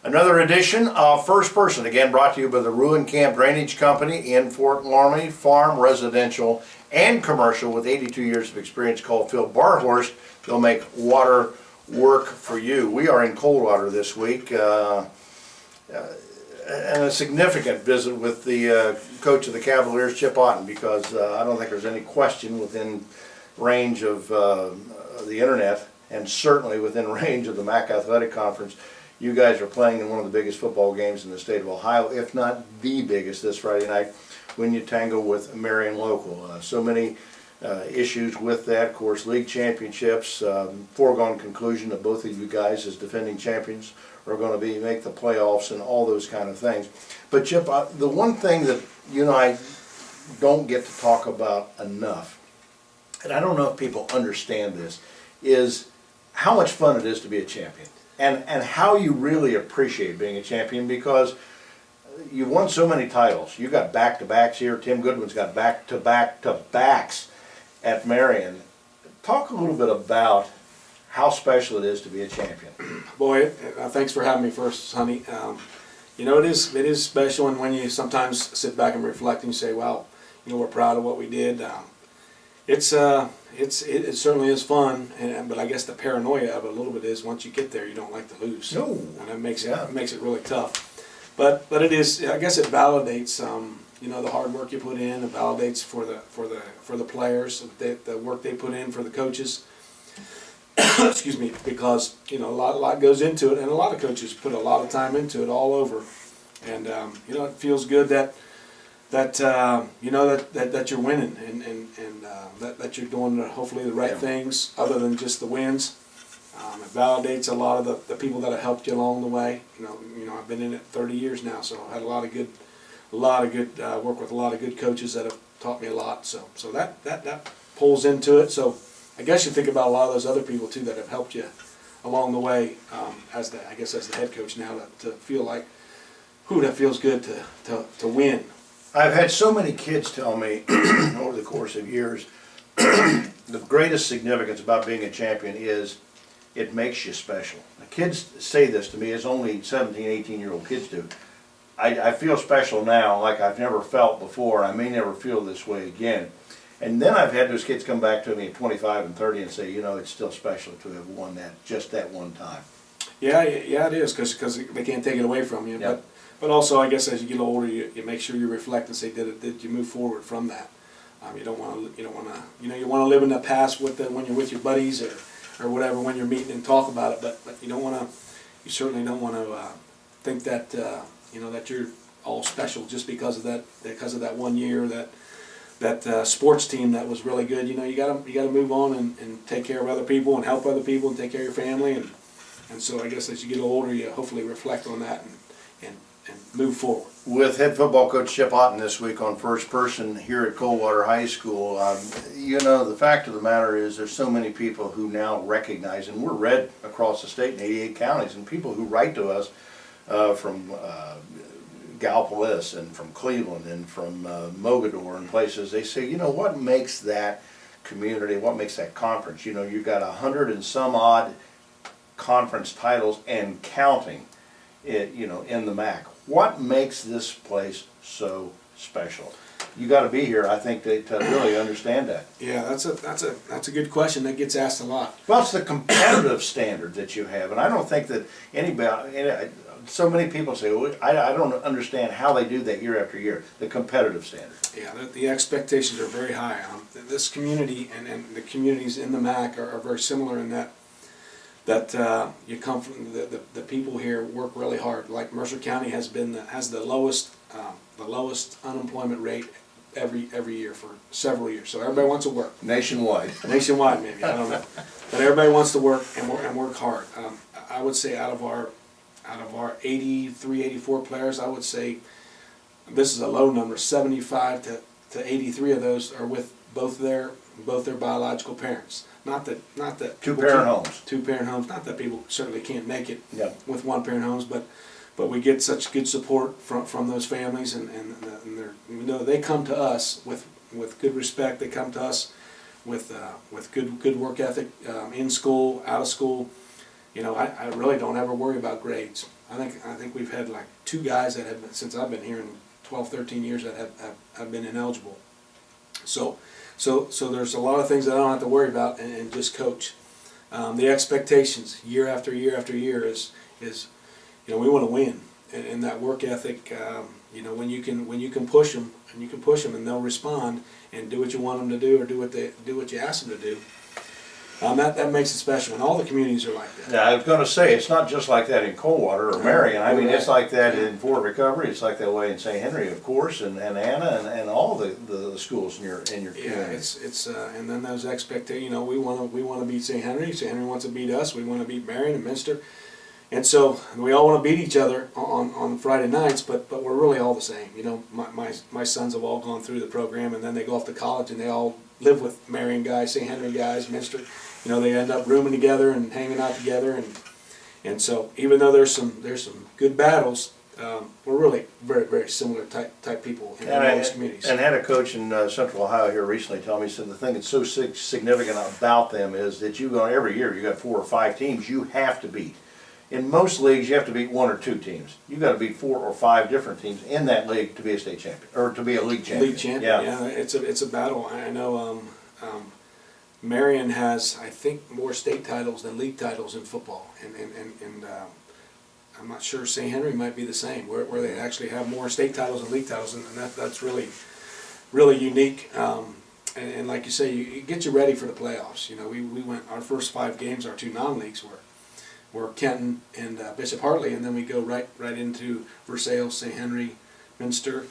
Another edition of First Person, again brought to you by the Ruin Camp Drainage Company in Fort Laramie, farm, residential, and commercial with 82 years of experience, called Phil Barhorst. They'll make water work for you. We are in Coldwater this week, and a significant visit with the coach of the Cavaliers, Chip Otten, because I don't think there's any question within range of the internet, and certainly within range of the MAC Athletic Conference. You guys are playing in one of the biggest football games in the state of Ohio, if not the biggest, this Friday night when you tangle with Marion Local. So many issues with that. Of course, league championships, foregone conclusion that both of you guys as defending champions are going to make the playoffs and all those kind of things. But Chip, the one thing that you and I don't get to talk about enough, and I don't know if people understand this, is how much fun it is to be a champion. And how you really appreciate being a champion, because you've won so many titles. You got back-to-backs here. Tim Goodwin's got back-to-back-to-backs at Marion. Talk a little bit about how special it is to be a champion. Boy, thanks for having me first, honey. You know, it is special, and when you sometimes sit back and reflect and you say, "Wow, you know, we're proud of what we did." It certainly is fun, but I guess the paranoia of it a little bit is once you get there, you don't like to lose. No, and that makes it really tough. But it is, I guess it validates you know, the hard work you put in. It validates for the players, the work they put in, for the coaches. Excuse me, because you know a lot goes into it, and a lot of coaches put a lot of time into it all over, and you know, it feels good that you know that you're winning, and that you're doing hopefully the right things other than just the wins. It validates a lot of the people that have helped you along the way. You know, I've been in it 30 years now, so I had a lot of good work with a lot of good coaches that have taught me a lot. So that pulls into it. So I guess you think about a lot of those other people too that have helped you along the way. As the head coach now, to feel like, that feels good to win. I've had so many kids tell me over the course of years, the greatest significance about being a champion is it makes you special. The kids say this to me, as only 17, 18-year-old kids do. I feel special now like I've never felt before. I may never feel this way again. And then I've had those kids come back to me at 25 and 30 and say, you know, it's still special to have won just that one time. Yeah, it is, because they can't take it away from you. Yep. But also, I guess as you get older, you make sure you reflect and say, did you move forward from that? You want to live in the past when you're with your buddies or whatever, when you're meeting and talk about it. But you certainly don't want to think that you know, that you're all special just because of that 1 year, that sports team that was really good. You know, you gotta move on and take care of other people and help other people and take care of your family, and so I guess as you get older, you hopefully reflect on that and move forward. With head football coach Chip Otten this week on First Person here at Coldwater High School, you know, the fact of the matter is there's so many people who now recognize, and we're read across the state in 88 counties, and people who write to us from Gallipolis and from Cleveland and from Mogador and places. They say, you know, what makes that community, what makes that conference? You know, you've got 100 and some odd conference titles and counting, you know, in the MAC. What makes this place so special? You got to be here, I think, to really understand that. Yeah, that's a good question that gets asked a lot. Well, it's the competitive standard that you have, and I don't think that anybody. So many people say, well, I don't understand how they do that year after year. The competitive standard. Yeah, the expectations are very high. This community and the communities in the MAC are very similar in that you come from the people here work really hard. Like Mercer County has the lowest unemployment rate every year for several years. So everybody wants to work. Nationwide, maybe, I don't know, but everybody wants to work and work hard. I would say out of our 83, 84 players, I would say this is a low number. 75 to 83 of those are with both their biological parents. Not that two-parent homes. Two-parent homes. Not that people certainly can't make it with one-parent homes, but we get such good support from those families, and they're, you know, they come to us with good respect. They come to us with good work ethic in school, out of school. I really don't ever worry about grades. I think we've had like 2 guys that have been, since I've been here in 12, 13 years, that have been ineligible. So there's a lot of things that I don't have to worry about and just coach. The expectations year after year after year is we want to win, and that work ethic. When you can push them and they'll respond and do what you want them to do or do what you ask them to do. That makes it special, and all the communities are like that. Yeah, I was gonna say, it's not just like that in Coldwater or Marion. I mean, it's like that in Fort Recovery, it's like that way in St. Henry, of course, and Anna, and all the schools in your community. Yeah, it's and then those expectations. We want to beat St. Henry. St. Henry wants to beat us. We want to beat Marion and Minster, and so we all want to beat each other on Friday nights. But we're really all the same. My sons have all gone through the program, and then they go off to college, and they all live with Marion guys, St. Henry guys, Minster. They end up rooming together and hanging out together, and so even though there's some good battles, we're really very, very similar type people in all those communities. And had a coach in Central Ohio here recently tell me, he said the thing that's so significant about them is that every year you got 4 or 5 teams you have to beat. In most leagues you have to beat 1 or 2 teams. You got to beat 4 or 5 different teams in that league to be a state champion or to be a league champion. League champion, yeah. It's a battle. I know. Marion has, I think, more state titles than league titles in football, and I'm not sure St. Henry might be the same, where they actually have more state titles than league titles, and that's really, really unique. And like you say, it gets you ready for the playoffs. We went our first 5 games, our 2 non-leagues were Kenton and Bishop Hartley, and then we go right into Versailles, St. Henry, Minster,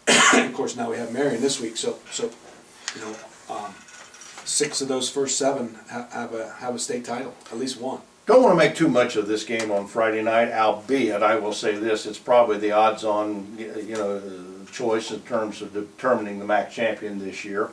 and of course now we have Marion this week. So 6 of those first 7 have a state title, at least one. Don't want to make too much of this game on Friday night, albeit I will say this, it's probably the odds-on choice in terms of determining the MAC champion this year.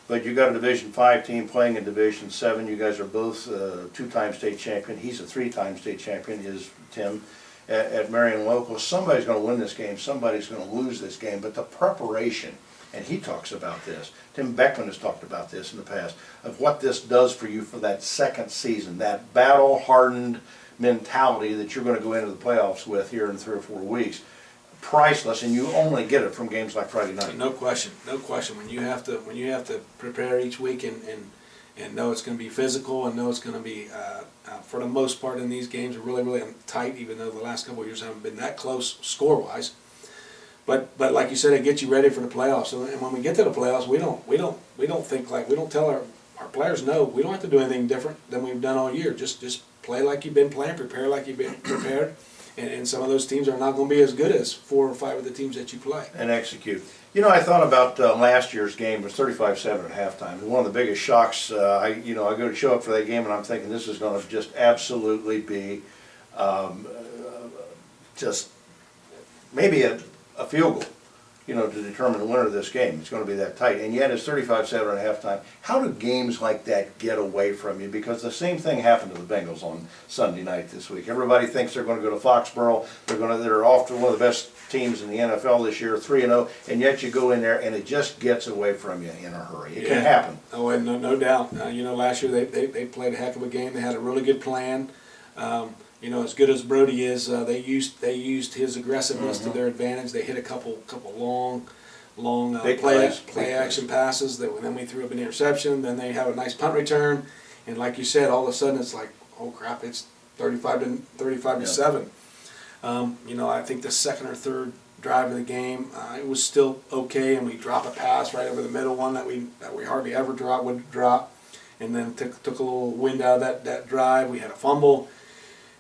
But you got a Division 5 team playing in Division 7. You guys are both 2-time state champion. He's a 3-time state champion, is Tim, at Marion Local. Somebody's going to win this game. Somebody's going to lose this game. But the preparation, and he talks about this, Tim Beckman has talked about this in the past, of what this does for you for that second season, that battle-hardened mentality that you're going to go into the playoffs with here in 3 or 4 weeks. Priceless, and you only get it from games like Friday night. No question. When you have to prepare each week and know it's going to be physical and know it's going to be for the most part in these games are really, really tight, even though the last couple of years haven't been that close score-wise. But like you said, it gets you ready for the playoffs. And when we get to the playoffs, we don't tell our players no. We don't have to do anything different than we've done all year. Just play like you've been playing, prepare like you've been prepared. And some of those teams are not going to be as good as 4 or 5 of the teams that you play. And execute. I thought about last year's game. It was 35-7 at halftime. One of the biggest shocks. I go to show up for that game, and I'm thinking this is going to just absolutely be just maybe a field goal, to determine the winner of this game. It's going to be that tight. And yet it's 35-7 at halftime. How do games like that get away from you? Because the same thing happened to the Bengals on Sunday night this week. Everybody thinks they're going to go to Foxborough. They're off to one of the best teams in the NFL this year, 3-0, and yet you go in there and it just gets away from you in a hurry. It can happen. Oh, and no doubt. Last year they played a heck of a game. They had a really good plan. As good as Brody is, they used his aggressiveness to their advantage. They hit a couple long play action passes. Then we threw up an interception. Then they have a nice punt return, and like you said, all of a sudden it's like, oh crap, it's 35 to 7. I think the second or third drive of the game, it was still okay, and we drop a pass right over the middle, one that we hardly ever would drop, and then took a little wind out of that drive. We had a fumble.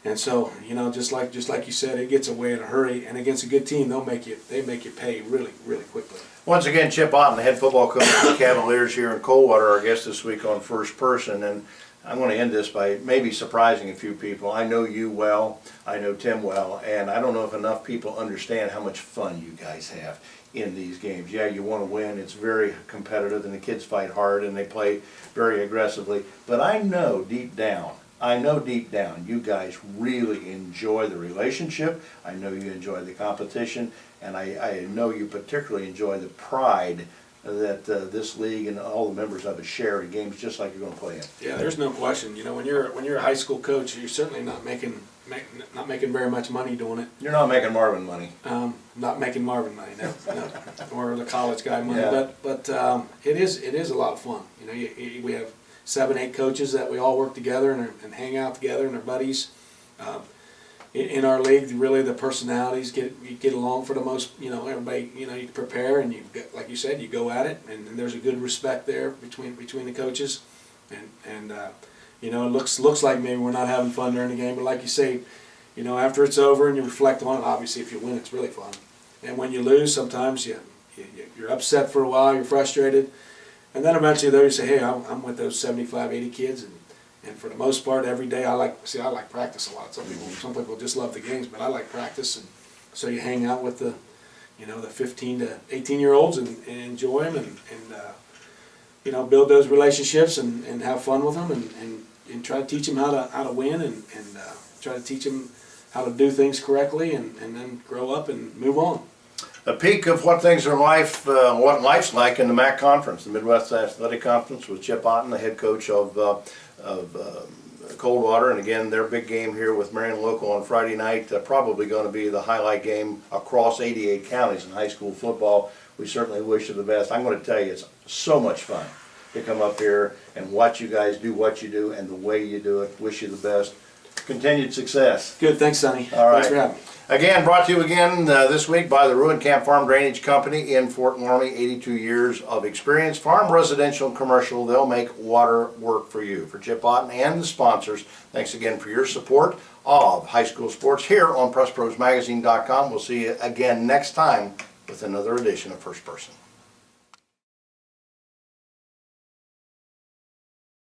And so, just like you said, it gets away in a hurry, and against a good team, they make you pay really, really quickly. Once again, Chip Otten, the head football coach of the Cavaliers here in Coldwater, our guest this week on First Person, and I'm going to end this by maybe surprising a few people. I know you well, I know Tim well, and I don't know if enough people understand how much fun you guys have in these games. Yeah, you want to win, it's very competitive, and the kids fight hard, and they play very aggressively, but I know deep down you guys really enjoy the relationship. I know you enjoy the competition, and I know you particularly enjoy the pride that this league and all the members of it share in games just like you're going to play in. Yeah, there's no question. You know, when you're a high school coach, you're certainly not making very much money doing it. You're not making Marvin money. Not making Marvin money, no, or the college guy money. Yeah. But it is a lot of fun. You know, we have 7, 8 coaches that we all work together and hang out together and are buddies. In our league, really the personalities get along for the most. You know, everybody. You know, you prepare and like you said, you go at it, and there's a good respect there between the coaches, and you know, it looks like maybe we're not having fun during the game, but like you say, you know, after it's over and you reflect on it, obviously if you win, it's really fun. And when you lose, sometimes you're upset for a while, you're frustrated, and then eventually though you say, hey, I'm with those 75, 80 kids, and for the most part, every day I like practice a lot. Some people just love the games, but I like practice, and so you hang out with the 15 to 18-year-olds and enjoy them and you know, build those relationships and have fun with them and try to teach them how to win and try to teach them how to do things correctly and then grow up and move on. A peek of what things are what life's like in the MAC conference, the Midwest Athletic Conference, with Chip Otten, the head coach of Coldwater, and again their big game here with Marion Local on Friday night, probably going to be the highlight game across 88 counties in high school football. We certainly wish you the best. I'm going to tell you, it's so much fun to come up here and watch you guys do what you do and the way you do it. Wish you the best. Continued success. Good, thanks, Sonny. All right. Thanks for having me. Again, brought to you again this week by the Ruin Camp Farm Drainage Company in Fort Laramie. 82 years of experience, farm, residential, and commercial. They'll make water work for you. For Chip Otten and the sponsors, thanks again for your support of high school sports here on PressProsMagazine.com. We'll see you again next time with another edition of First Person.